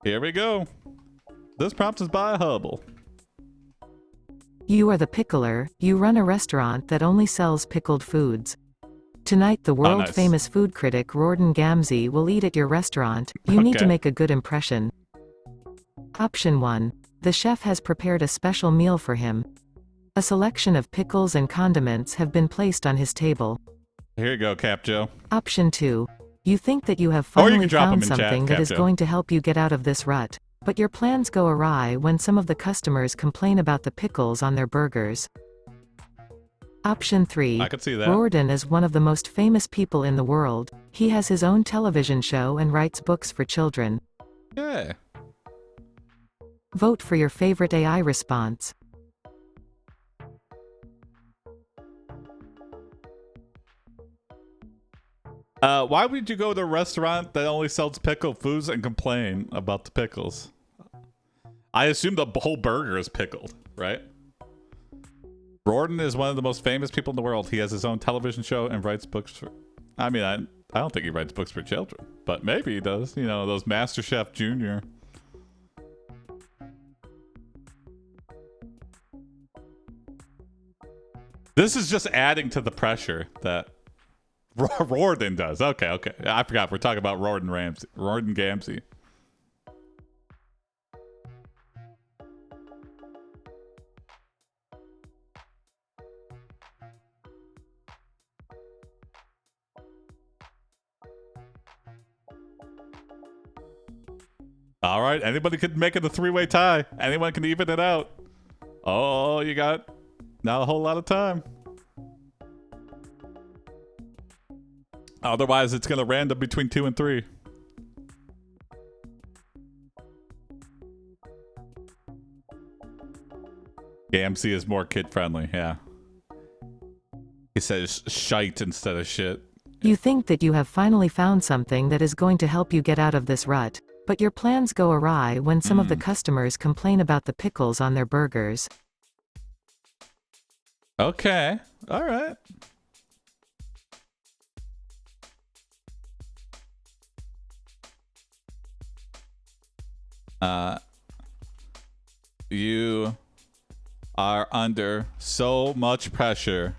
Here we go. This prompt is by Hubble. You are the Pickler. You run a restaurant that only sells pickled foods. Tonight the world-famous food critic Rawdon Gamzee will eat at your restaurant. You need to make a good impression. Option 1. The chef has prepared a special meal for him. A selection of pickles and condiments have been placed on his table. Here you go, Cap Joe. Option 2. You think that you have finally found something that is going to help you get out of this rut, but your plans go awry when some of the customers complain about the pickles on their burgers. Option 3. I could see that. Rawdon is one of the most famous people in the world. He has his own television show and writes books for children. Yeah. Vote for your favorite AI response. Why would you go to a restaurant that only sells pickled foods and complain about the pickles? I assume the whole burger is pickled, right? Rawdon is one of the most famous people in the world. He has his own television show and writes books for... I mean, I don't think he writes books for children, but maybe he does. You know, those MasterChef Junior. This is just adding to the pressure that Rawdon does. Okay. I forgot. We're talking about Rawdon Gamzee. All right. Anybody could make it a three-way tie. Anyone can even it out. Oh, you got not a whole lot of time. Otherwise, it's going to random between 2 and 3. Gamzee is more kid-friendly, yeah. He says shite instead of shit. You think that you have finally found something that is going to help you get out of this rut, but your plans go awry when some of the customers complain about the pickles on their burgers. Okay, all right. You are under so much pressure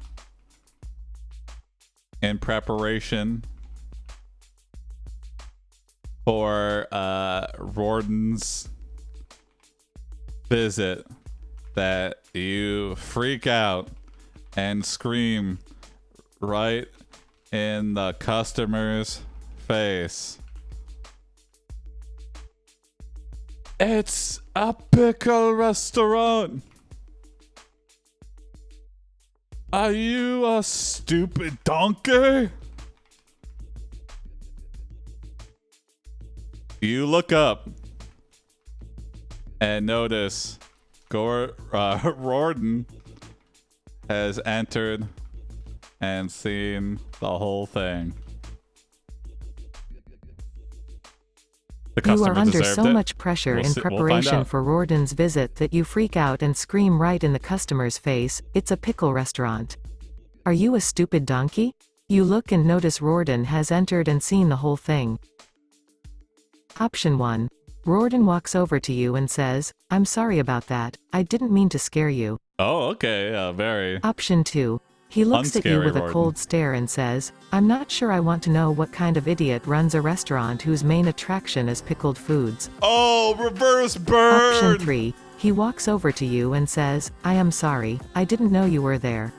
in preparation for Rawdon's visit that you freak out and scream right in the customer's face. It's a pickle restaurant. Are you a stupid donkey? You look up and notice Rawdon has entered and seen the whole thing. You are under so much pressure in preparation for Rawdon's visit that you freak out and scream right in the customer's face, "It's a pickle restaurant. Are you a stupid donkey?" You look and notice Rawdon has entered and seen the whole thing. Option 1. Rawdon walks over to you and says, "I'm sorry about that. I didn't mean to scare you." Oh, okay. Very. Option 2. He looks at you with a cold stare and says, "I'm not sure I want to know what kind of idiot runs a restaurant whose main attraction is pickled foods." Oh, reverse burn! Option 3. He walks over to you and says, "I am sorry. I didn't know you were there.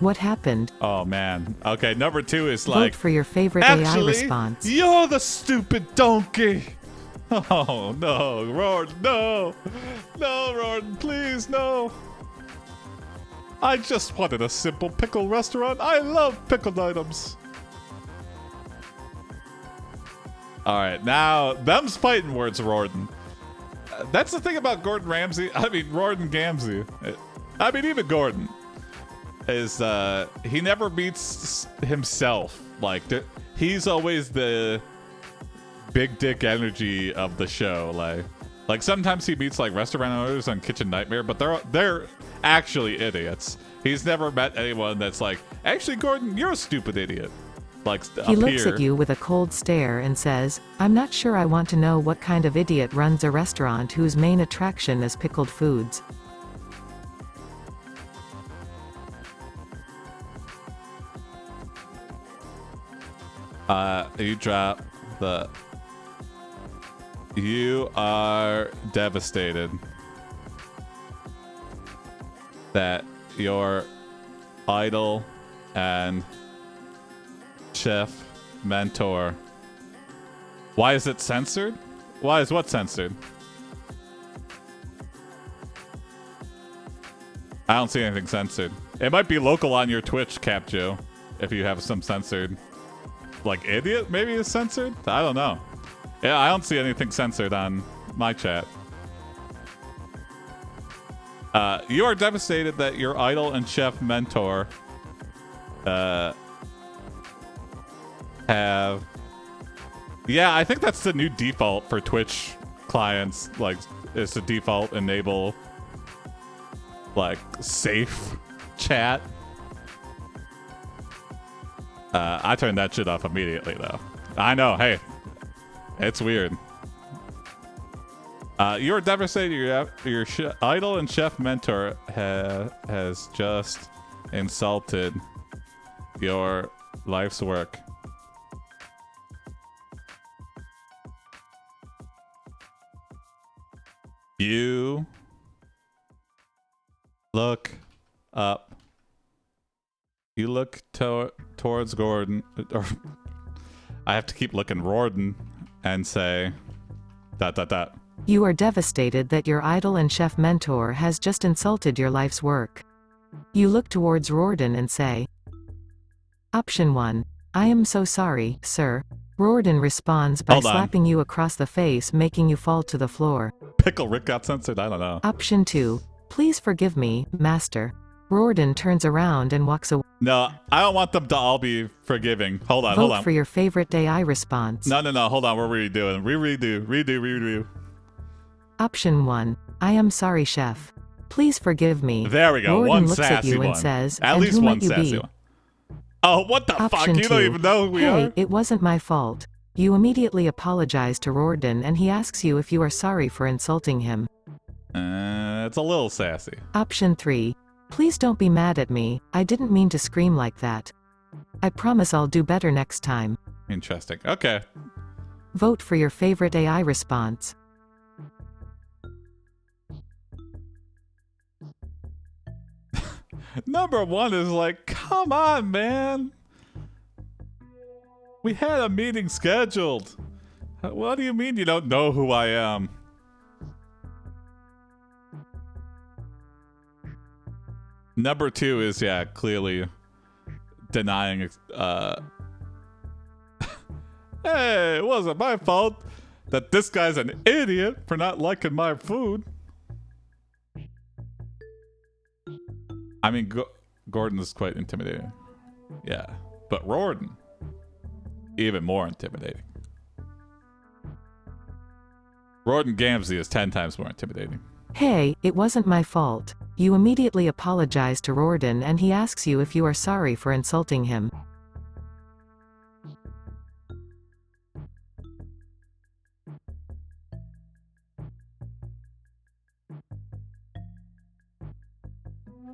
What happened?" Oh, man. Okay, number 2 is like... Vote for your favorite AI response. You're the stupid donkey! Oh, no. Rawdon, no! No, Rawdon, please, no! I just wanted a simple pickle restaurant. I love pickled items. All right, now them's fighting words, Rawdon. That's the thing about Rawdon Gamzee. I mean, even Gordon is he never meets himself. Like he's always the big dick energy of the show. Like sometimes he meets like restaurant owners on Kitchen Nightmare, but they're actually idiots. He's never met anyone that's like, actually, Gordon, you're a stupid idiot. like He looks at you with a cold stare and says, "I'm not sure I want to know what kind of idiot runs a restaurant whose main attraction is pickled foods." You drop the... You are devastated that your idol and chef mentor... Why is it censored? Why is what censored? I don't see anything censored. It might be local on your Twitch, Capjo, if you have some censored... Like idiot maybe is censored? I don't know. Yeah, I don't see anything censored on my chat. You are devastated that your idol and chef mentor have... Yeah, I think that's the new default for Twitch clients. Like, is to default enable like safe chat. I turned that shit off immediately, though. I know, hey. It's weird. You're devastated. Your idol and chef mentor has just insulted your life's work. You look up. You look towards Gordon, or I have to keep looking Rorden, and say, ... You are devastated that your idol and chef mentor has just insulted your life's work. You look towards Rorden and say, Option 1. I am so sorry, sir. Rorden responds by slapping you across the face, making you fall to the floor. Pickle Rick got censored? I don't know. Option 2. Please forgive me, master. Rorden turns around and walks away. No, I don't want them to all be forgiving. Hold on. Vote for your favorite AI response. No. Hold on. We're redoing. Redo. Option 1. I am sorry, chef. Please forgive me. There we go. Rorden one looks sassy at you one. And says, at least one sassy one. Oh, what the fuck? You don't even know who we are? Hey, it wasn't my fault. You immediately apologize to Rorden and he asks you if you are sorry for insulting him. It's a little sassy. Option 3. Please don't be mad at me. I didn't mean to scream like that. I promise I'll do better next time. Interesting. Okay. Vote for your favorite AI response. Number 1 is like, come on, man. We had a meeting scheduled. What do you mean you don't know who I am? Number 2 is, yeah, clearly denying. Hey, it wasn't my fault that this guy's an idiot for not liking my food. I mean, Gordon is quite intimidating. Yeah, but Rorden, even more intimidating. Rorden Gamzee is 10 times more intimidating. Hey, it wasn't my fault. You immediately apologize to Rorden and he asks you if you are sorry for insulting him.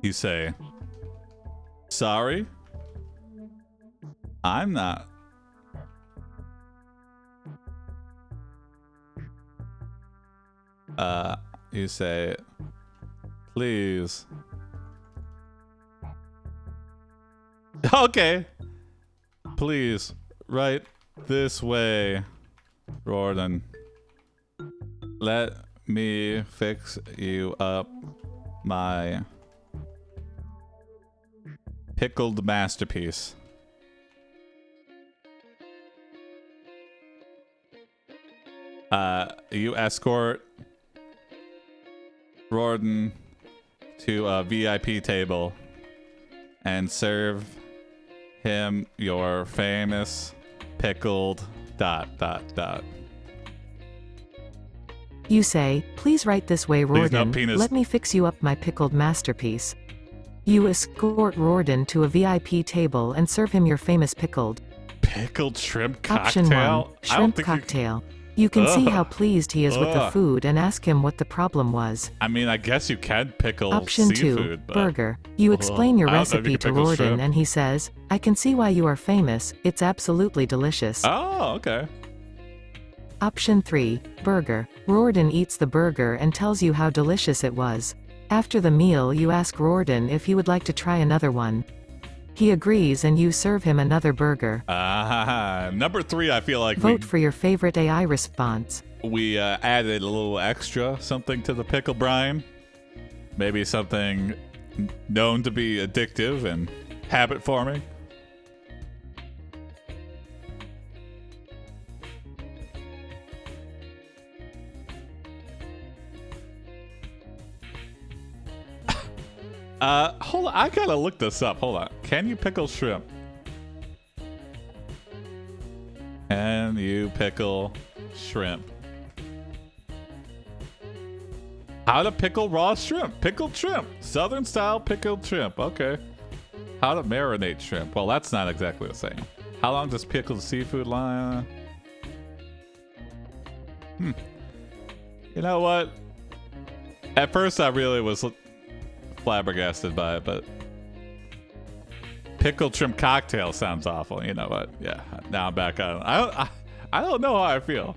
You say, sorry? I'm not. You say, please. Okay. Please, right this way, Rorden. Let me fix you up my pickled masterpiece. You escort Rorden to a VIP table and serve him your famous pickled ... You say, please right this way, Rorden. Let me fix you up my pickled masterpiece. You escort Rorden to a VIP table and serve him your famous pickled Pickled shrimp cocktail? Option 1, shrimp cocktail. You can see how pleased he is with the food and ask him what the problem was. I mean, I guess you can pickle Option seafood, 2, but... burger. You explain your I don't know if you recipe can to pickle Rorden shrimp. and he says, I can see why you are famous, it's absolutely delicious. Oh, okay. Option 3, burger. Rorden eats the burger and tells you how delicious it was. After the meal you ask Rorden if he would like to try another one. He agrees and you serve him another burger. Number 3, I feel like Vote for your favorite AI response. we added a little extra something to the pickle brine. Maybe something known to be addictive and habit forming. Hold on, I gotta look this up. Hold on. Can you pickle shrimp? Can you pickle shrimp? How to pickle raw shrimp. Pickled shrimp. Southern style pickled shrimp. Okay. How to marinate shrimp. Well, that's not exactly the same. How long does pickled seafood lie? You know what? At first I really was flabbergasted by it, but pickled shrimp cocktail sounds awful. You know what? Yeah, now I'm back on. I don't know how I feel.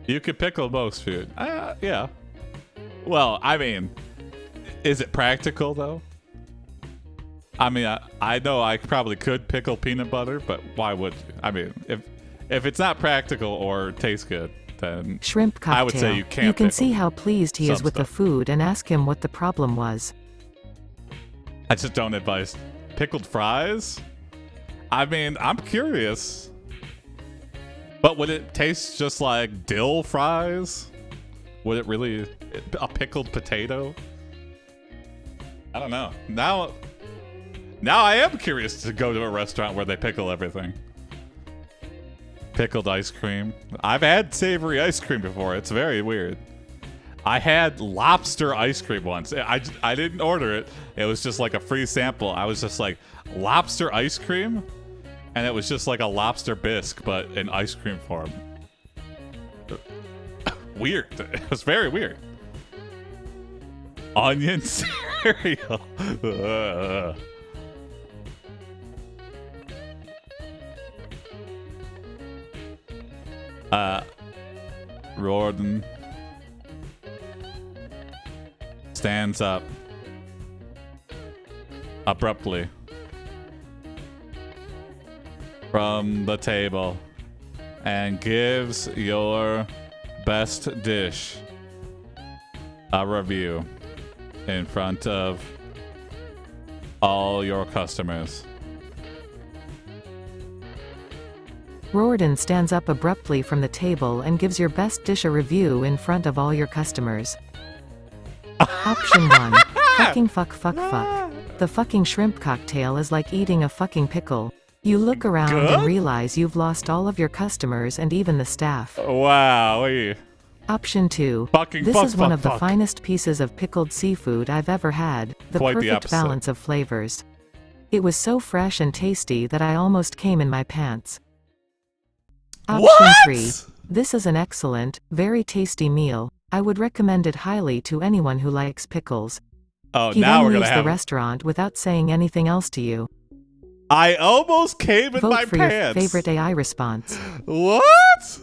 You could pickle most food. Yeah. Well, I mean, is it practical though? I mean, I know I probably could pickle peanut butter, but why would you? I mean, if it's not practical or tastes good, then shrimp cocktail. I would say you can't. You can see how pleased he is with the stuff. food and ask him what the problem was. I just don't advise pickled fries. I mean, I'm curious, but would it taste just like dill fries? Would it really a pickled potato? I don't know. Now I am curious to go to a restaurant where they pickle everything. Pickled ice cream. I've had savory ice cream before. It's very weird. I had lobster ice cream once. I didn't order it. It was just like a free sample. I was just like, lobster ice cream? And it was just like a lobster bisque, but in ice cream form. Weird. It was very weird. Onion cereal. Rorden stands up abruptly from the table and gives your best dish a review in front of all your customers. Rorden stands up abruptly from the table and gives your best dish a review in front of all your customers. Option 1. Fucking fuck. The fucking shrimp cocktail is like eating a fucking pickle. You look around and realize you've lost all of your customers and even the staff. Wow. Option 2. This is one of the finest pieces of pickled seafood I've ever had. The perfect balance of flavors. It was so fresh and tasty that I almost came in my pants. Option 3. This is an excellent, very tasty meal. I would recommend it highly to anyone who likes pickles. Oh, he now then we're leaves gonna have the restaurant without saying anything else to you. I almost came in Vote my for pants. Your favorite AI response. What?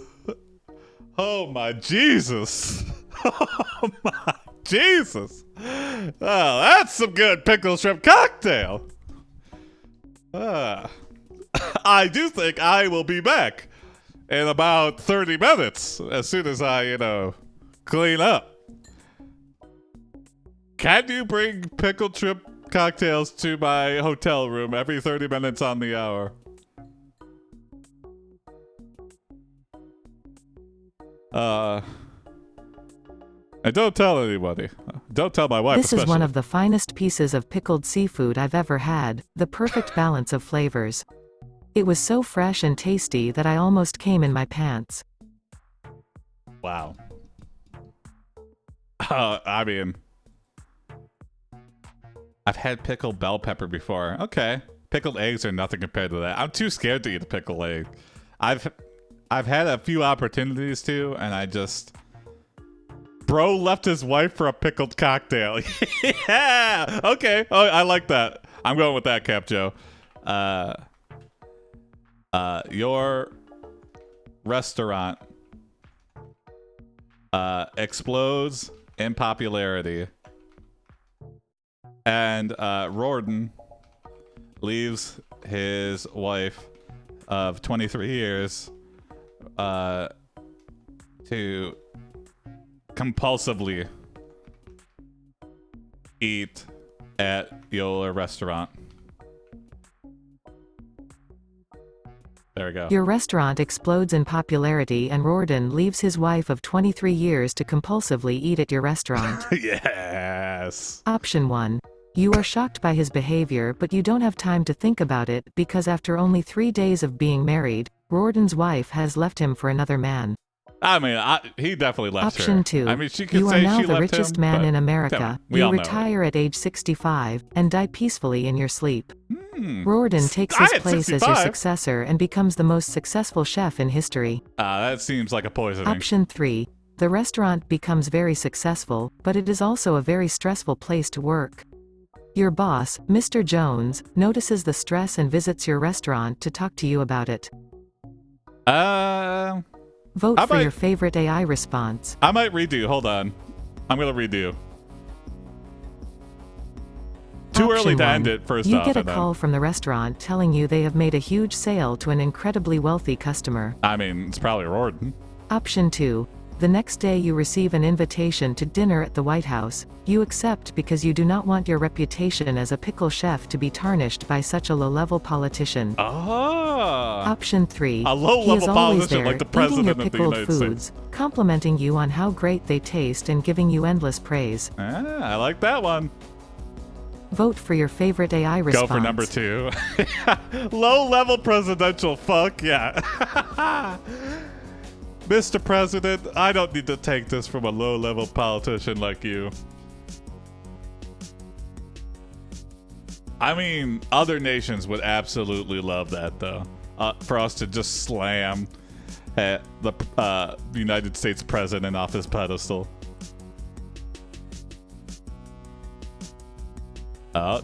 Oh my Jesus. Oh my Jesus. Oh, that's some good pickled shrimp cocktail. I do think I will be back in about 30 minutes as soon as I, clean up. Can you bring pickled shrimp cocktails to my hotel room every 30 minutes on the hour? And don't tell anybody. Don't tell my wife. This is one of the finest pieces of pickled seafood I've ever had, the perfect balance of flavors. It was so fresh and tasty that I almost came in my pants. Wow. I mean, I've had pickled bell pepper before. Okay. Pickled eggs are nothing compared to that. I'm too scared to eat a pickled egg. I've had a few opportunities to, and I just... Bro left his wife for a pickled cocktail. Yeah! Okay. Oh, I like that. I'm going with that, Cap Joe. Your restaurant explodes in popularity, and Rorden leaves his wife of 23 years to compulsively eat at your restaurant. There we go. Your restaurant explodes in popularity and Rorden leaves his wife of 23 years to compulsively eat at your restaurant. Yes. Option 1. You are shocked by his behavior but you don't have time to think about it because after only 3 days of being married, Rorden's wife has left him for another man. I mean, he definitely left her. Option 2. I mean, she could you say are now she the left richest him, man but in America. You retire at age 65 and die peacefully in your sleep. Rorden takes his place as your successor and becomes the most successful chef in history. That seems like a poisoning. Option 3. The restaurant becomes very successful, but it is also a very stressful place to work. Your boss, Mr. Jones, notices the stress and visits your restaurant to talk to you about it. Vote for your favorite AI response. I might redo. Hold on. I'm going to redo. Too early to end it, first off. You get a call from the restaurant telling you they have made a huge sale to an incredibly wealthy customer. I mean, it's probably Rorden. Option 2. The next day you receive an invitation to dinner at the White House. You accept because you do not want your reputation as a pickle chef to be tarnished by such a low-level politician. Option 3. A low-level politician like the president of the United States. Complimenting you on how great they taste and giving you endless praise. I like that one. Vote for your favorite AI response. Go for number 2. Low-level presidential. Fuck yeah. Mr. President, I don't need to take this from a low-level politician like you. I mean, other nations would absolutely love that, though. For us to just slam at the United States president off his pedestal.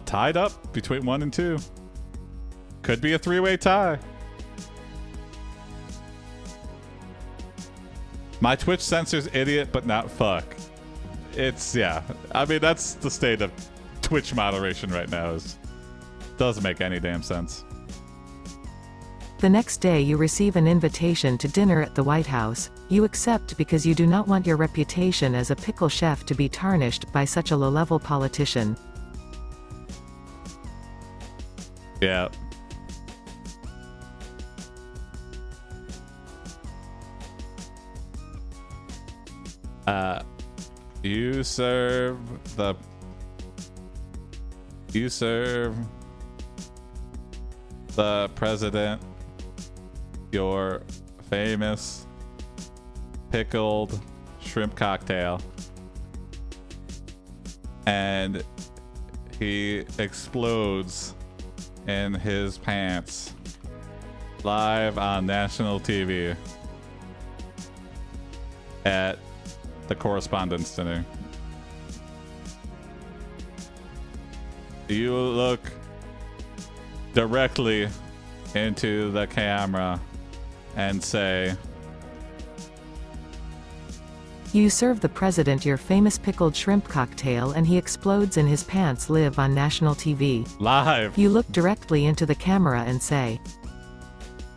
Tied up between 1 and 2. Could be a 3-way tie. My Twitch censors idiot, but not fuck. It's, yeah. I mean, that's the state of Twitch moderation right now. Doesn't make any damn sense. The next day you receive an invitation to dinner at the White House. You accept because you do not want your reputation as a pickle chef to be tarnished by such a low-level politician. Yeah. You serve the president your famous pickled shrimp cocktail, and he explodes in his pants live on national TV at the Correspondence Dinner. You look directly into the camera and say, you serve the president your famous pickled shrimp cocktail and he explodes in his pants live on national TV. Live. You look directly into the camera and say,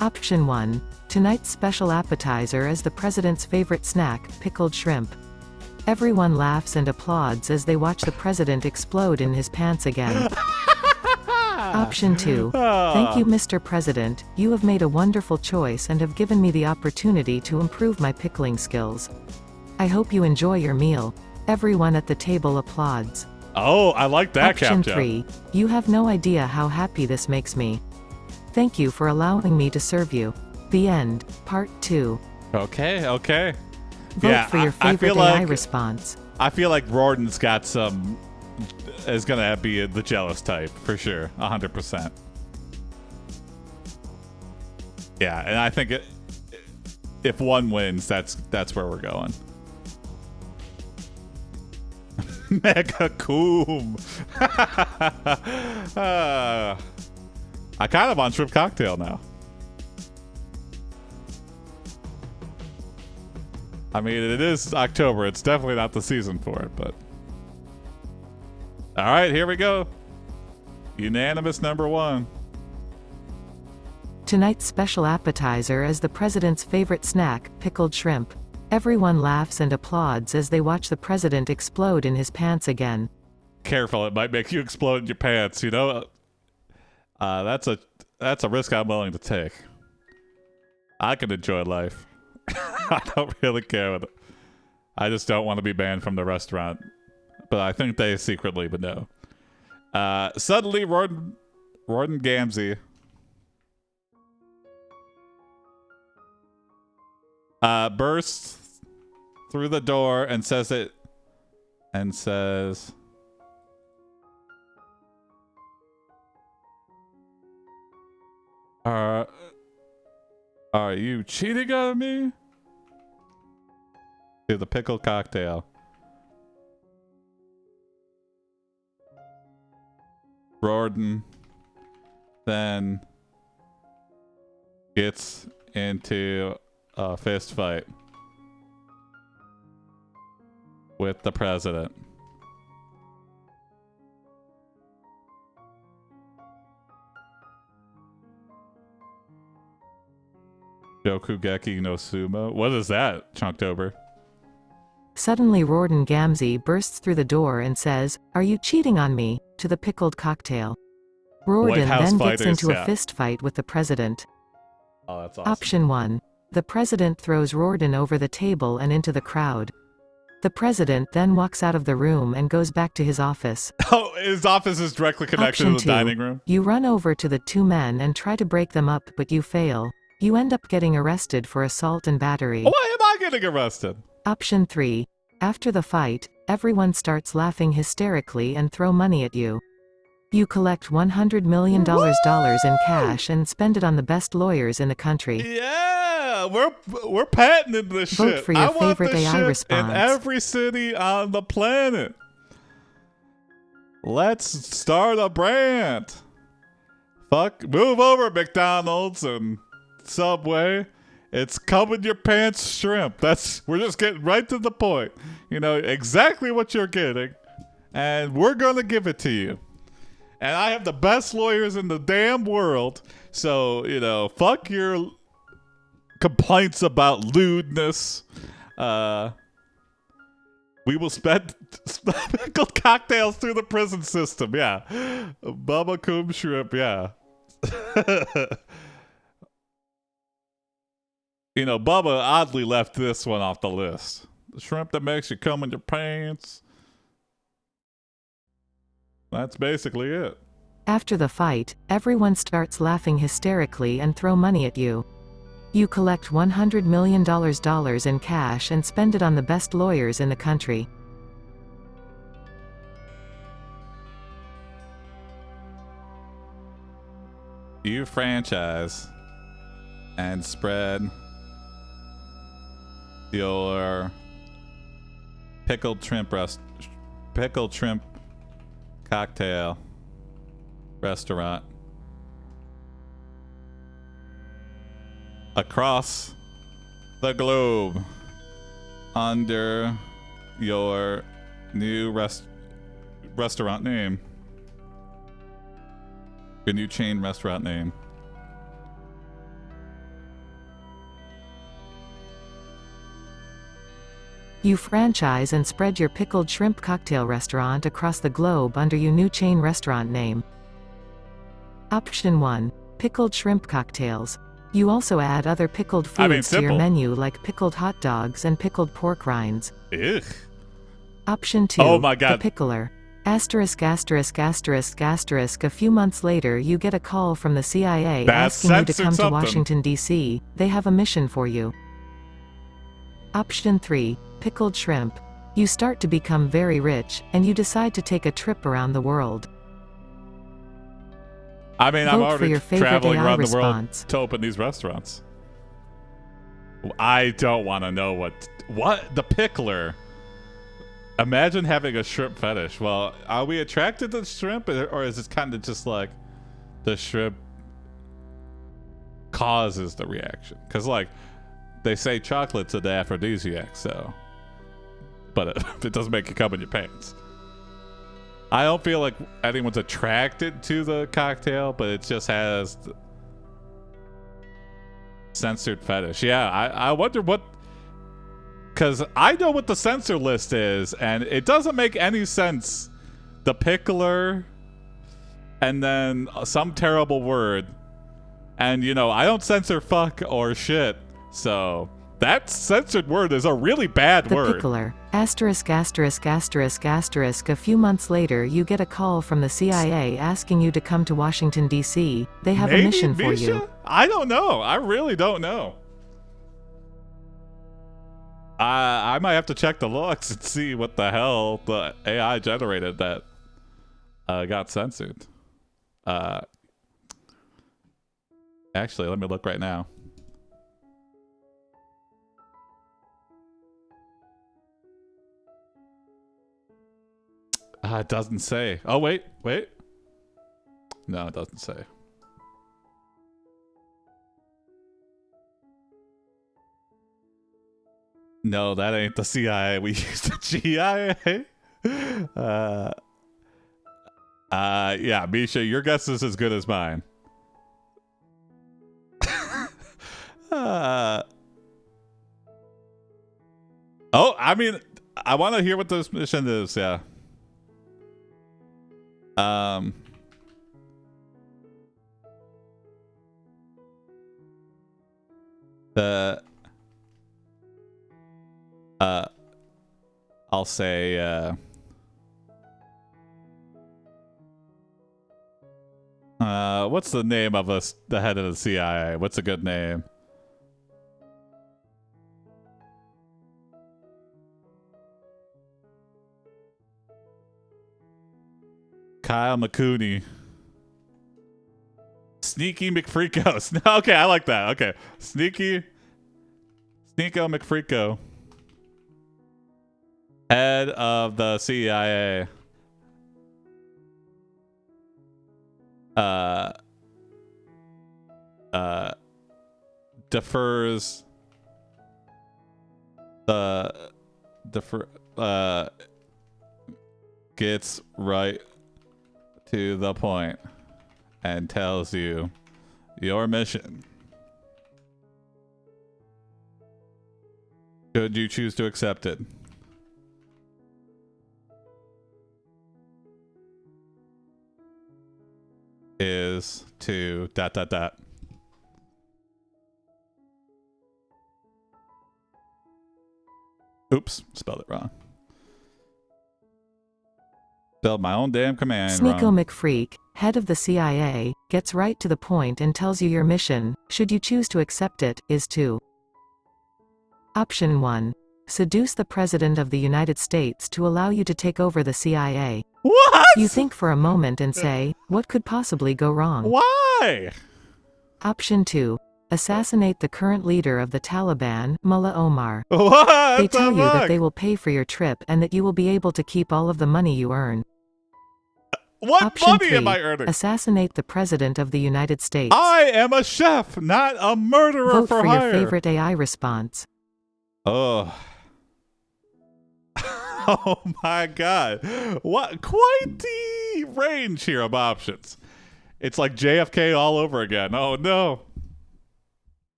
Option 1. Tonight's special appetizer is the president's favorite snack, pickled shrimp. Everyone laughs and applauds as they watch the president explode in his pants again. Option 2. Thank you, Mr. President. You have made a wonderful choice and have given me the opportunity to improve my pickling skills. I hope you enjoy your meal. Everyone at the table applauds. Oh, I like that, Option 3. You have no idea how happy this makes me. Thank you for allowing me to serve you. The end. Part 2. Okay. Vote for your favorite AI response. I feel like Rorden's got some... is gonna be the jealous type, for sure. 100%. Yeah, and I think if one wins, that's where we're going. Mega Coom. I kind of want shrimp cocktail now. I mean, it is October. It's definitely not the season for it, but... All right, here we go. Unanimous number one. Tonight's special appetizer is the president's favorite snack, pickled shrimp. Everyone laughs and applauds as they watch the president explode in his pants again. Careful, it might make you explode in your pants, you know? That's a risk I'm willing to take. I can enjoy life. I don't really care with it. I just don't want to be banned from the restaurant. But I think they secretly would know. Suddenly, Warden Gamzee bursts through the door and says, are you cheating on me? To the Pickled Cocktail. Rorden then gets into a fist fight with the president. Shokugeki no Sumo? What is that, Chunktober? Suddenly Rorden Gamzee bursts through the door and says, "Are you cheating on me?" to the Pickled Cocktail. Rorden then gets into a fist fight with the president. Oh, that's awesome. Option 1. The president throws Rorden over the table and into the crowd. The president then walks out of the room and goes back to his office. Oh, his office is directly connected to the dining room? You run over to the two men and try to break them up, but you fail. You end up getting arrested for assault and battery. Why am I getting arrested? Option 3. After the fight, everyone starts laughing hysterically and throw money at you. You collect $100 million in cash and spend it on the best lawyers in the country. Yeah, we're patenting this shit. Vote for your favorite AI response. In every city on the planet. Let's start a brand. Move over, McDonald's and Subway. It's come in your pants shrimp. We're just getting right to the point. You know exactly what you're getting, and we're gonna give it to you. And I have the best lawyers in the damn world, so fuck your complaints about lewdness. We will spend pickled cocktails through the prison system. Yeah, Bubba Coom shrimp. Yeah. Bubba oddly left this one off the list. The shrimp that makes you come in your pants. That's basically it. After the fight, everyone starts laughing hysterically and throw money at you. You collect $100 million in cash and spend it on the best lawyers in the country. You franchise and spread your pickled shrimp cocktail restaurant across the globe under your new restaurant name. Your new chain restaurant name. You franchise and spread your pickled shrimp cocktail restaurant across the globe under your new chain restaurant name. Option 1. Pickled shrimp cocktails. You also add other pickled foods to your menu like pickled hot dogs and pickled pork rinds. Ugh. Option 2. Oh my God. The Pickler. Asterisk. A few months later you get a call from the CIA asking you to come to Washington, D.C. They have a mission for you. Option 3. Pickled shrimp. You start to become very rich, and you decide to take a trip around the world. I mean, I'm already traveling around the world to open these restaurants. I don't want to know what the Pickler. Imagine having a shrimp fetish. Well, are we attracted to shrimp, or is it kind of just like the shrimp causes the reaction? Because like they say chocolate's an aphrodisiac, so, but it doesn't make you come in your pants. I don't feel like anyone's attracted to the cocktail, but it just has censored fetish. Yeah, I wonder what, because I know what the censor list is, and it doesn't make any sense. The Pickler, and then some terrible word, and you know I don't censor fuck or shit, so that censored word is a really bad word. The Pickler. Asterisk, asterisk, asterisk, asterisk. A few months later, you get a call from the CIA asking you to come to Washington, D.C. They have a mission for you. I don't know. I really don't know. I might have to check the logs and see what the hell the AI generated that got censored. Actually, let me look right now. It doesn't say. Oh, wait. No, it doesn't say. No, that ain't the CIA. We use the GIA. Yeah, Misha, your guess is as good as mine. Oh, I mean, I want to hear what this mission is, yeah. I'll say, what's the name of the head of the CIA? What's a good name? Kyle McCooney. Sneaky McFreako. Okay, I like that. Okay. Sneaky McFreako. Head of the CIA. Defers gets right to the point and tells you your mission. Should you choose to accept it? Is to ... Oops, spelled it wrong. Spelled my own damn command Sneako wrong. McFreak, head of the CIA, gets right to the point and tells you your mission, should you choose to accept it, is to Option 1. Seduce the President of the United States to allow you to take over the CIA. What? You think for a moment and say, what could possibly go wrong? Why? Option 2. Assassinate the current leader of the Taliban, Mullah Omar. What? They tell you that they will pay for your trip and that you will be able to keep all of the money you earn. What Option money 3, am I earning? Assassinate the President of the United States. I am a chef, not a murderer. Vote for your hire. favorite AI response. Oh. Oh my god. What quite the range here of options. It's like JFK all over again. Oh no.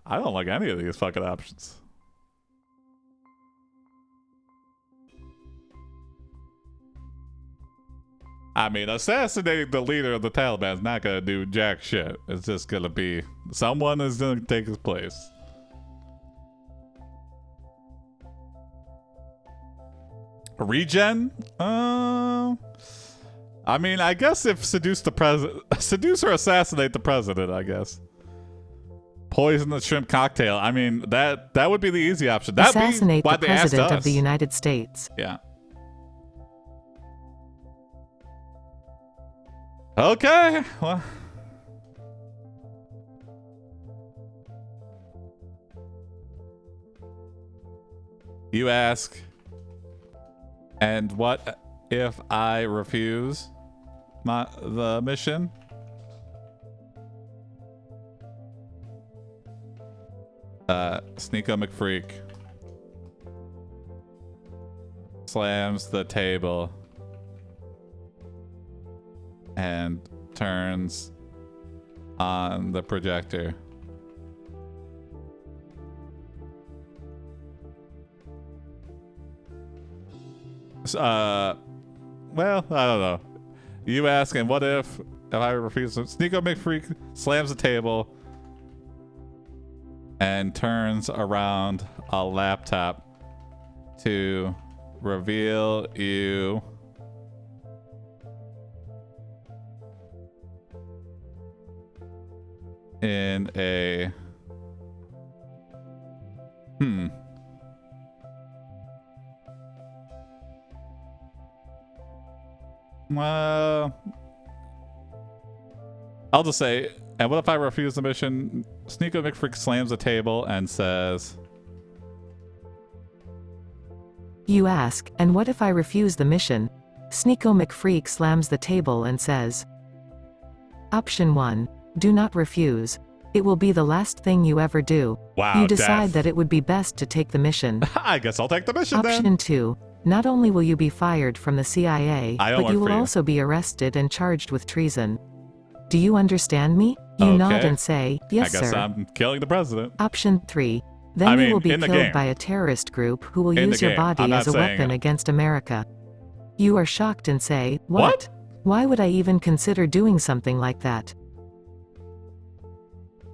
I don't like any of these fucking options. I mean, assassinating the leader of the Taliban is not gonna do jack shit. It's just gonna be someone is gonna take his place. Regen? I mean, I guess if seduce or assassinate the president, I guess. Poison the shrimp cocktail. I mean, that would be the easy option. That'd Assassinate be why the they asked President us. of the United States. Yeah. Okay, well. You ask, and what if I refuse the mission? Sneako McFreak slams the table and turns on the projector. Well, I don't know. You ask, and what if I refuse? Sneako McFreak slams the table and turns around a laptop to reveal you in a I'll just say, and what if I refuse the mission? Sneako McFreak slams the table and says, You ask, and what if I refuse the mission? Sneako McFreak slams the table and says, Option 1. Do not refuse. It will be the last thing you ever do. Wow, you decide death. that it would be best to take the mission. I guess I'll take the mission then. Option 2. Not only will you be fired from the CIA, but you will you. also be arrested and charged with treason. Do you understand me? You nod and say, yes, sir. I guess I'm killing the president. Option 3. Then you will be killed by a terrorist group who will use your body as a weapon against America. You are shocked and say, what? Why would I even consider doing something like that?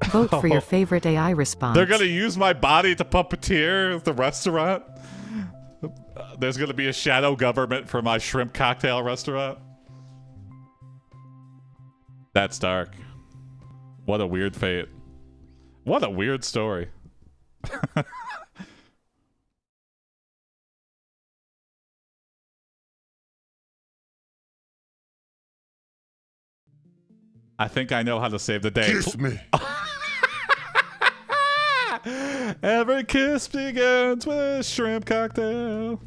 Vote for your favorite AI response. They're gonna use my body to puppeteer the restaurant? There's gonna be a shadow government for my shrimp cocktail restaurant? That's dark. What a weird fate. What a weird story. I think I know how to save the day. Kiss me. Every kiss begins with a shrimp cocktail.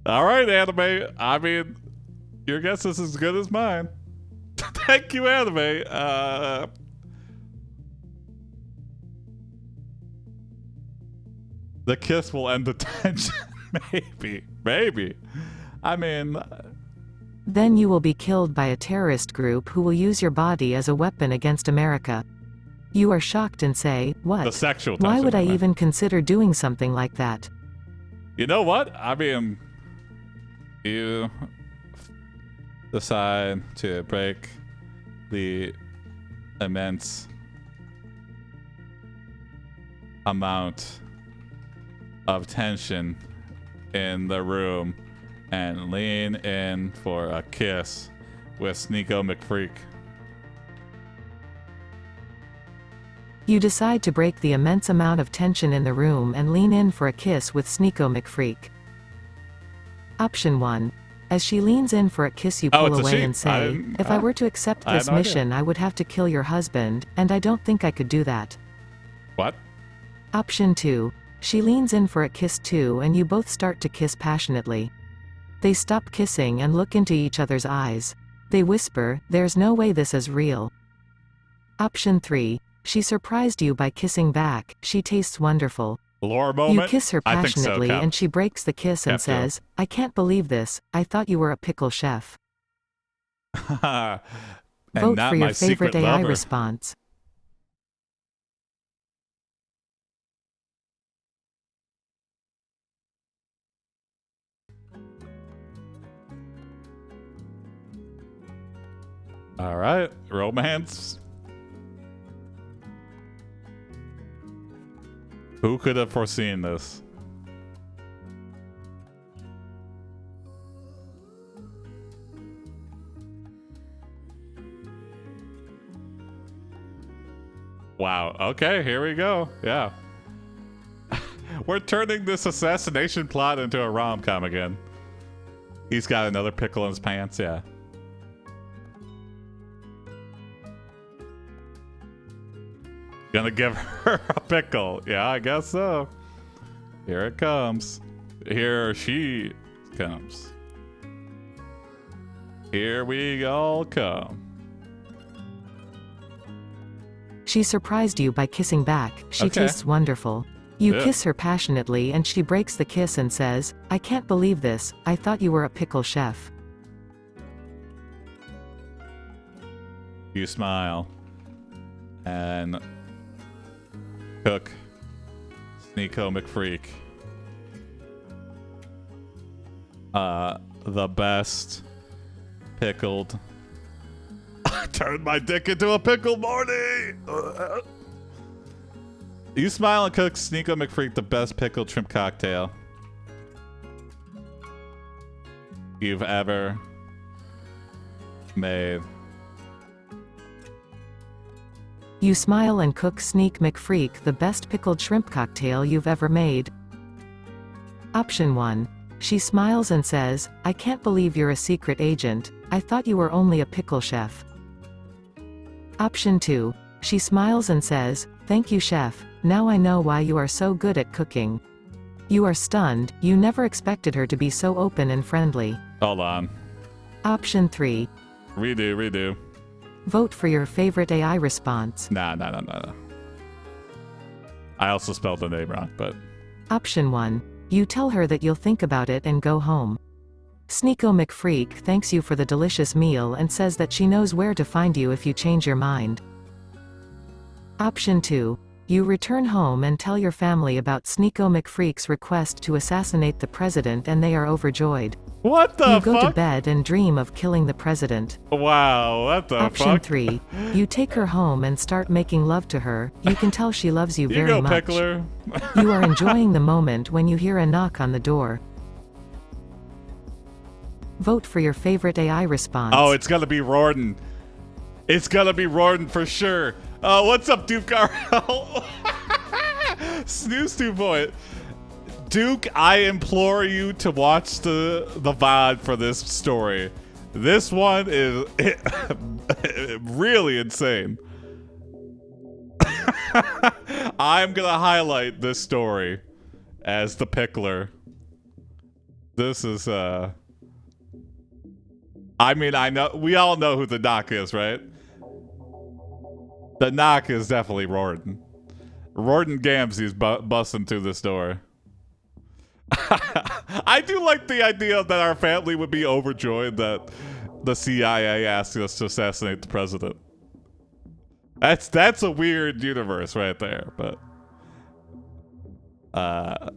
All right, anime. I mean, your guess is as good as mine. Thank you, anime. The kiss will end the tension. Maybe. I mean... Then you will be killed by a terrorist group who will use your body as a weapon against America. You are shocked and say, what? The sexual Why would I man. even consider doing something like that? You know what? I mean, you decide to break the immense amount of tension in the room and lean in for a kiss with Sneako McFreak. You decide to break the immense amount of tension in the room and lean in for a kiss with Sneako McFreak. Option 1. As she leans in for a kiss, you pull away and say, if I were to accept this mission, I would have to kill your husband, and I don't think I could do that. What? Option 2. She leans in for a kiss too, and you both start to kiss passionately. They stop kissing and look into each other's eyes. They whisper, there's no way this is real. Option 3. She surprised you by kissing back. She tastes wonderful. Lore moment? You kiss her passionately and she breaks the kiss and says, I can't believe this. I thought you were a pickle chef. Vote for your favorite AI response. All right, romance. Who could have foreseen this? Wow. Okay, here we go. Yeah. We're turning this assassination plot into a rom-com again. He's got another pickle in his pants, yeah. Gonna give her a pickle. Yeah, I guess so. Here it comes. Here she comes. Here we all come. She surprised you by kissing back. She tastes wonderful. You kiss her passionately and she breaks the kiss and says, I can't believe this, I thought you were a pickle chef. You smile and cook Sneeko McFreak the best pickled. I turned my dick into a pickle, Morty. You smile and cook Sneeko McFreak the best pickled shrimp cocktail you've ever made. You smile and cook Sneak McFreak the best pickled shrimp cocktail you've ever made. Option 1. She smiles and says, I can't believe you're a secret agent, I thought you were only a pickle chef. Option 2. She smiles and says, thank you chef, now I know why you are so good at cooking. You are stunned, you never expected her to be so open and friendly. Hold on. Option 3. Redo. Vote for your favorite AI response. Nah. I also spelled the name wrong, but... Option 1. You tell her that you'll think about it and go home. Sneeko McFreak thanks you for the delicious meal and says that she knows where to find you if you change your mind. Option 2. You return home and tell your family about Sneeko McFreak's request to assassinate the president and they are overjoyed. What the fuck? You go to bed and dream of killing the president. Wow, what the fuck? Option 3. You take her home and start making love to her. You can tell she loves you very much. Pickler. You are enjoying the moment when you hear a knock on the door. Vote for your favorite AI response. Oh, it's gonna be Rorden. It's gonna be Rorden for sure. Oh, what's up, Duke Carl? Snooze 2 Boy. Duke, I implore you to watch the VOD for this story. This one is really insane. I'm gonna highlight this story as the Pickler. This is I mean, I know we all know who the knock is, right? The knock is definitely Rorden. Rorden Gamzee's busting through this door. I do like the idea that our family would be overjoyed that the CIA asked us to assassinate the president. That's a weird universe right there, but I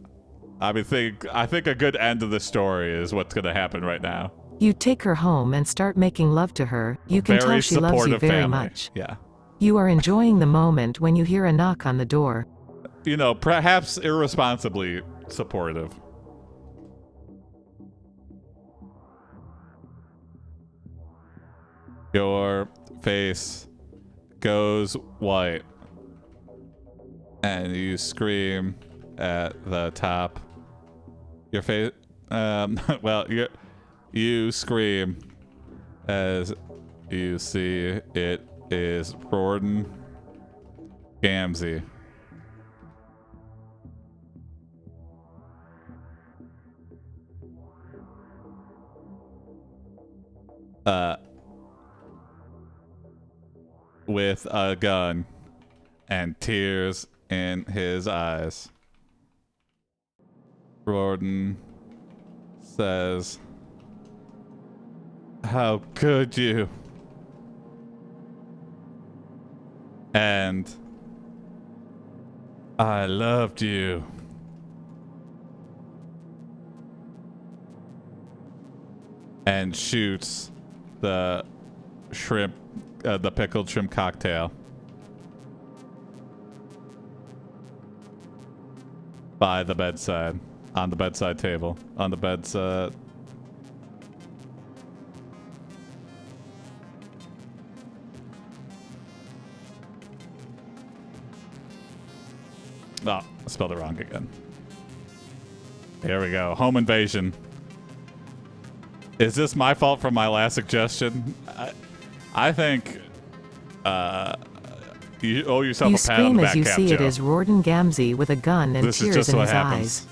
think a good end of the story is what's going to happen right now. You take her home and start making love to her. You can tell she loves you very much. Yeah. You are enjoying the moment when you hear a knock on the door. You know, perhaps irresponsibly supportive. Your face goes white and you scream at the top. Your face, well, you scream as you see it is Rorden Gamzee. With a gun and tears in his eyes. Rorden says, "How could you?" And I loved you. And shoots the shrimp, the pickled shrimp cocktail by the bedside, on the bedside table, on the bedside. Oh, I spelled it wrong again. Here we go. Home invasion. Is this my fault for my last suggestion? I think You owe yourself You a pat on scream the as back, you Cap see it Joe. is Rorden Gamzee with a gun and This is tears just in what his happens. eyes.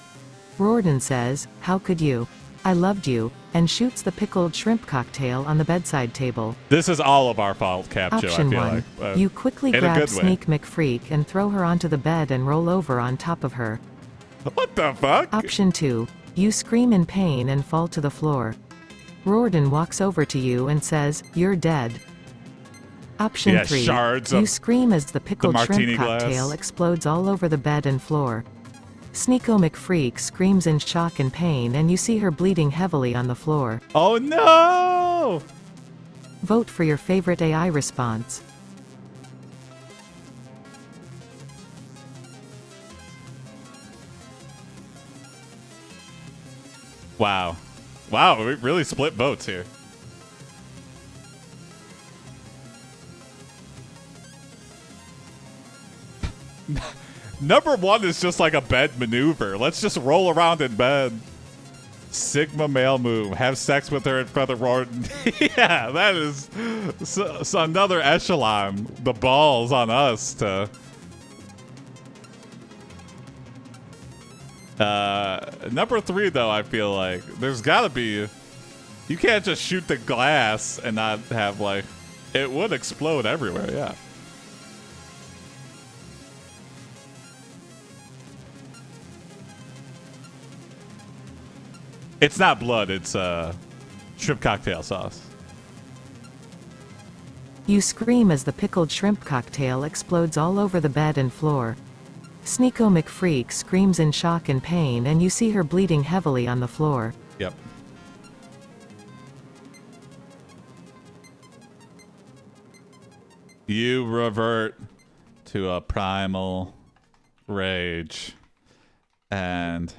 Rorden says, "How could you? I loved you," and shoots the pickled shrimp cocktail on the bedside table. This is all of our fault, Cap Joe, I Option feel 1. like. You quickly in a grab good way. Sneak McFreak and throw her onto the bed and roll over on top of her. What the fuck? Option 2. You scream in pain and fall to the floor. Rorden walks over to you and says, "You're dead." Option Yeah, 3. shards You of scream as the pickled martini shrimp cocktail glass. explodes all over the bed and floor. Sneeko McFreak screams in shock and pain and you see her bleeding heavily on the floor. Oh no! Vote for your favorite AI response. Wow. Wow, we really split votes here. Number 1 is just like a bed maneuver. Let's just roll around in bed. Sigma male move. Have sex with her in front of Rorden. Yeah, that is so another echelon. The balls on us to... number 3, though, I feel like there's gotta be... You can't just shoot the glass and not have, like... It would explode everywhere, yeah. It's not blood, it's shrimp cocktail sauce. You scream as the pickled shrimp cocktail explodes all over the bed and floor. Sneeko McFreak screams in shock and pain and you see her bleeding heavily on the floor. Yep. You revert to a primal rage and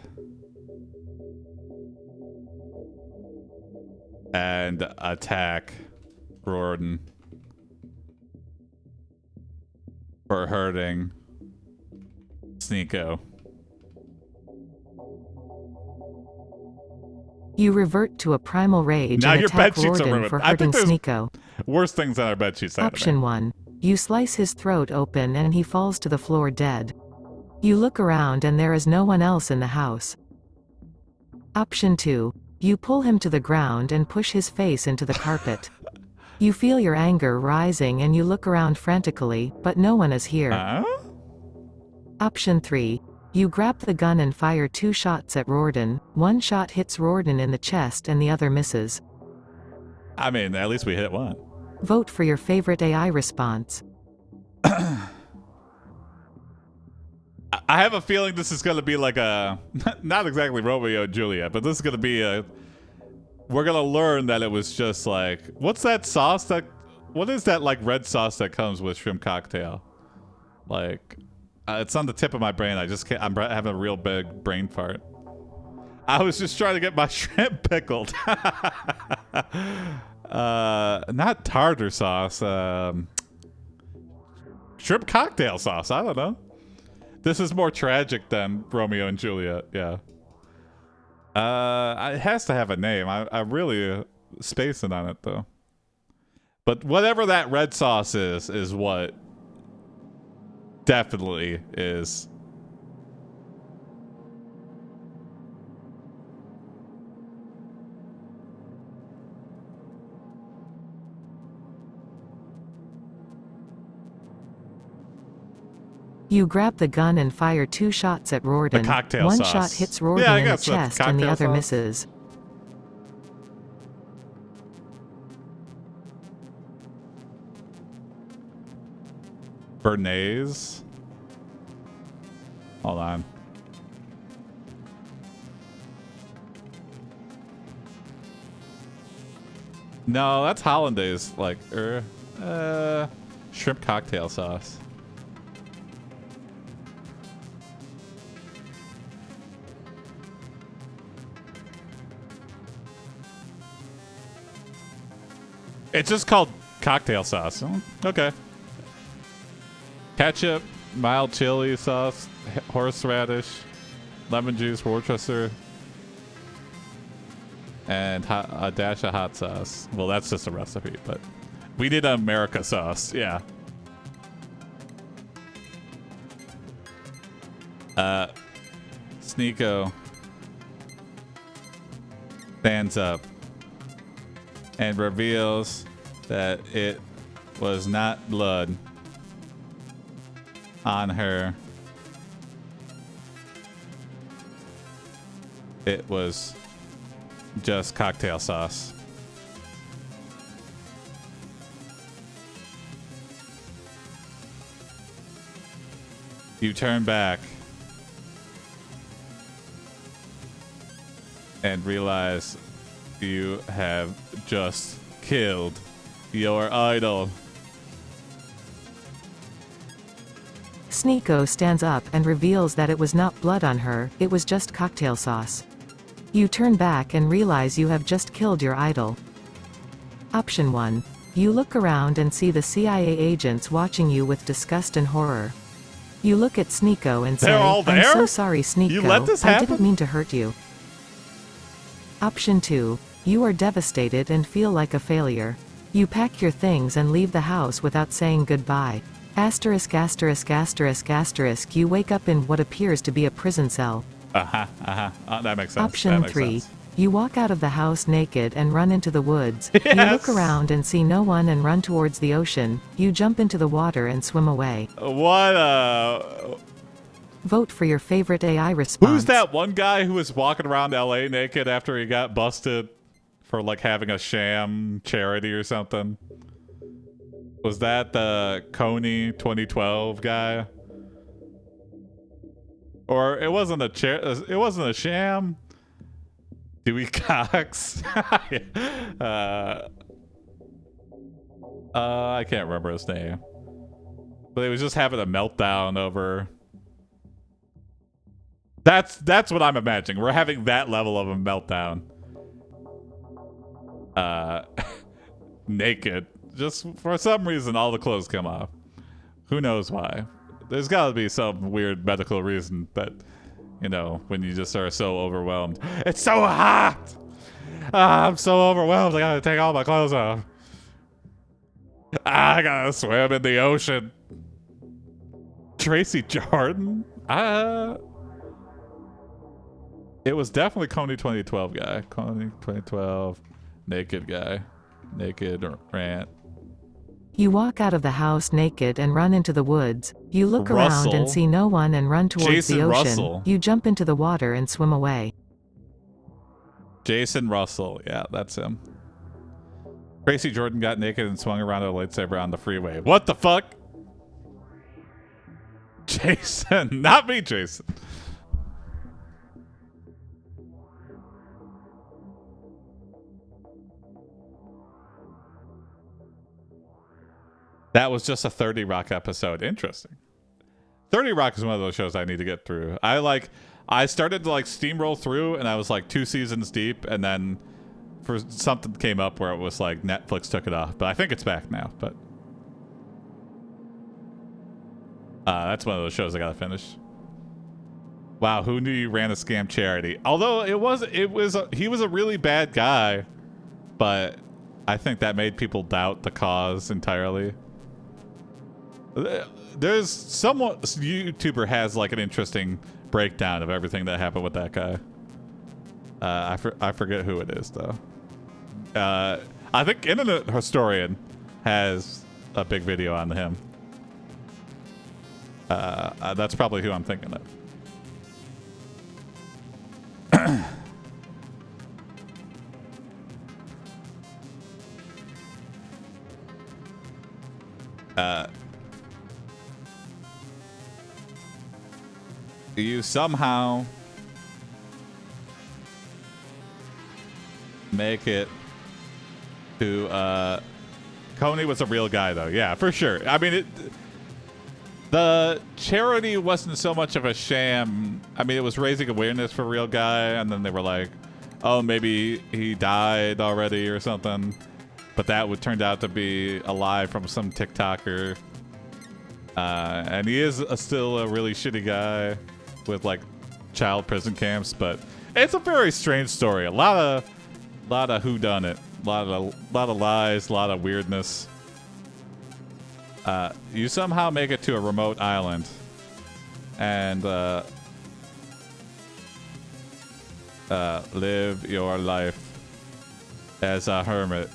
attack Rorden for hurting Sneeko. You revert to a primal rage Now and your attack bed sheets are Rorden ruined. for I hurting think there's Sneeko. worse things on our bed sheets. Option 1. You slice his throat open and he falls to the floor dead. You look around and there is no one else in the house. Option 2. You pull him to the ground and push his face into the carpet. You feel your anger rising and you look around frantically, but no one is here. Option 3. You grab the gun and fire 2 shots at Rorden. One shot hits Rorden in the chest and the other misses. I mean, at least we hit one. Vote for your favorite AI response. I have a feeling this is going to be like a, not exactly Romeo and Juliet, but this is going to be a, we're going to learn that it was just like, what's that sauce that, what is that like red sauce that comes with shrimp cocktail? Like, it's on the tip of my brain. I just can't, I'm having a real big brain fart. I was just trying to get my shrimp pickled. Not tartar sauce. Shrimp cocktail sauce. I don't know. This is more tragic than Romeo and Juliet. Yeah. It has to have a name. I'm really spacing on it though. But whatever that red sauce is what definitely is. You grab the gun and fire 2 shots at Rorden. The cocktail One sauce. shot hits Rorden Yeah, I in the guess the chest and the cocktail other sauce. misses. Bernays. Hold on. No, that's hollandaise. Like, shrimp cocktail sauce. It's just called cocktail sauce. Oh, okay. Ketchup, mild chili sauce, horseradish, lemon juice, Worcester, and a dash of hot sauce. Well, that's just a recipe, but we did America sauce. Yeah. Sneeko stands up and reveals that it was not blood on her. It was just cocktail sauce. You turn back and realize you have just killed your idol. Sneeko stands up and reveals that it was not blood on her, it was just cocktail sauce. You turn back and realize you have just killed your idol. Option 1. You look around and see the CIA agents watching you with disgust and horror. You look at Sneeko and say, They're all there? I'm so sorry, Sneeko. You let this I happen? didn't mean to hurt you. Option 2. You are devastated and feel like a failure. You pack your things and leave the house without saying goodbye. Asterisk asterisk asterisk asterisk you wake up in what appears to be a prison cell. That makes sense. Option 3. You walk out of the house naked and run into the woods. Yes. You look around and see no one and run towards the ocean. You jump into the water and swim away. What Vote for your favorite AI response. Who's that one guy who was walking around LA naked after he got busted for like having a sham charity or something? Was that the Coney 2012 guy? Or it wasn't a sham? Dewey Cox? I can't remember his name. But he was just having a meltdown over... That's what I'm imagining. We're having that level of a meltdown. Naked. Just for some reason, all the clothes come off. Who knows why? There's got to be some weird medical reason that, you know, when you just are so overwhelmed. It's so hot! I'm so overwhelmed. I gotta take all my clothes off. I gotta swim in the ocean. Tracy Jordan? It was definitely Coney 2012 guy. Coney 2012. Naked guy. Naked rant. You walk out of the house naked and run into the woods. You look around and see no one and run towards Jason the ocean. Russell. You jump into the water and swim away. Jason Russell. Yeah, that's him. Tracy Jordan got naked and swung around a lightsaber on the freeway. What the fuck? Jason. Not me, Jason. That was just a 30 Rock episode. Interesting. 30 Rock is one of those shows I need to get through. I started to like steamroll through and I was like 2 seasons deep and then for something came up where it was like Netflix took it off. But I think it's back now. But that's one of those shows I gotta finish. Wow, who knew you ran a scam charity? Although he was a really bad guy, but I think that made people doubt the cause entirely. There's somewhat YouTuber has like an interesting breakdown of everything that happened with that guy. I forget who it is though. I think Internet Historian has a big video on him. That's probably who I'm thinking of. You somehow make it to Coney was a real guy though. Yeah, for sure. I mean, the charity wasn't so much of a sham. I mean, it was raising awareness for a real guy, and then they were like, oh, maybe he died already or something. But that turned out to be a lie from some TikToker. And he is still a really shitty guy with like child prison camps, but it's a very strange story. A lot of whodunit, a lot of lies, a lot of weirdness. You somehow make it to a remote island, and live your life as a hermit.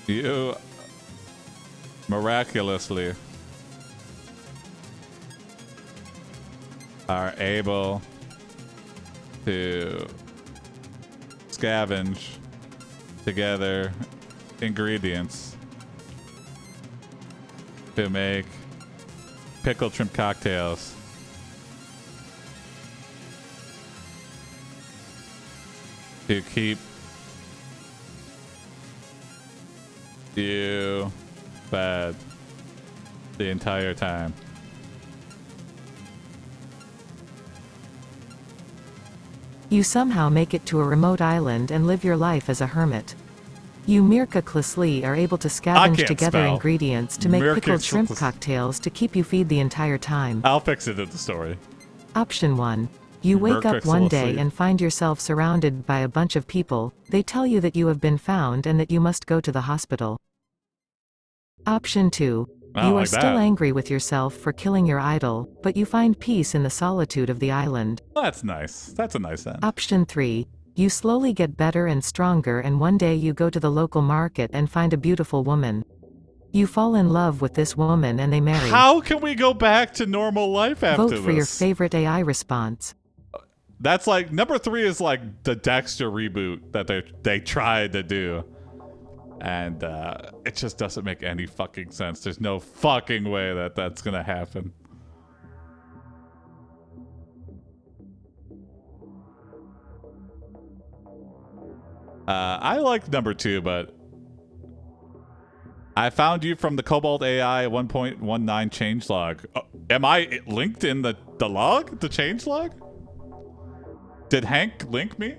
You miraculously are able to scavenge together ingredients to make pickled shrimp cocktails. To keep you fed the entire time. You somehow make it to a remote island and live your life as a hermit. You miraculously are able to scavenge together ingredients to make pickled shrimp cocktails to keep you feed the entire time. I'll fix it in the story. Option 1. You wake up one day and find yourself surrounded by a bunch of people. They tell you that you have been found and that you must go to the hospital. Option 2. You are still angry with yourself for killing your idol, but you find peace in the solitude of the island. That's nice. That's a nice end. Option 3. You slowly get better and stronger, and one day you go to the local market and find a beautiful woman. You fall in love with this woman and they marry. How can we go back to normal life after this? Vote for your favorite AI response. That's like, number 3 is like the Dexter reboot that they tried to do. And it just doesn't make any fucking sense. There's no fucking way that that's gonna happen. I like number 2, but I found you from the KoboldAI 1.19 changelog. Am I linked in the log? The changelog? Did Hank link me?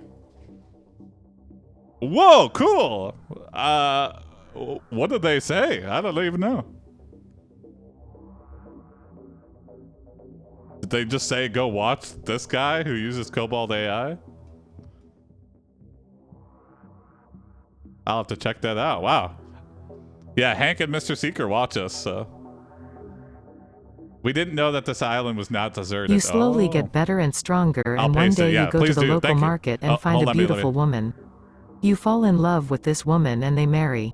Whoa, cool. What did they say? I don't even know. Did they just say go watch this guy who uses KoboldAI? I'll have to check that out. Wow. Yeah, Hank and Mr. Seeker watch us, so. We didn't know that this island was not deserted. You slowly get better and stronger, and one day you go to the local market and find a beautiful woman. You fall in love with this woman and they marry.